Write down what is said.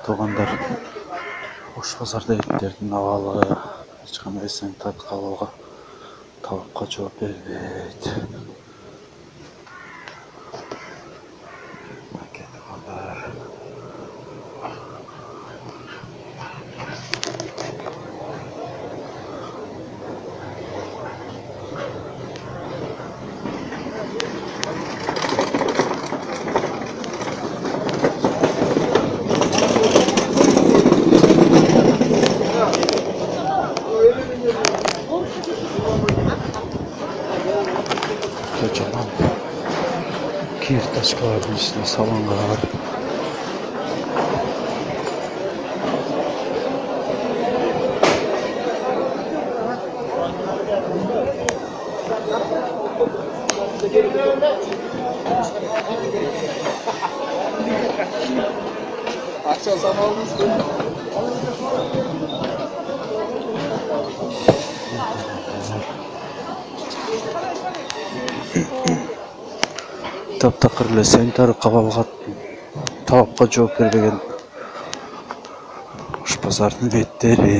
Туғандар Ош базарда еттердің авалы ешқандай санитар қалуға талапқа жауап бербейді. Kocaman kiir taşkaların üstüne salonlar. Akşam zamanımızda. Таптақыр эле санитар кабалга талапка жооп бербеген Ош базардын беттери.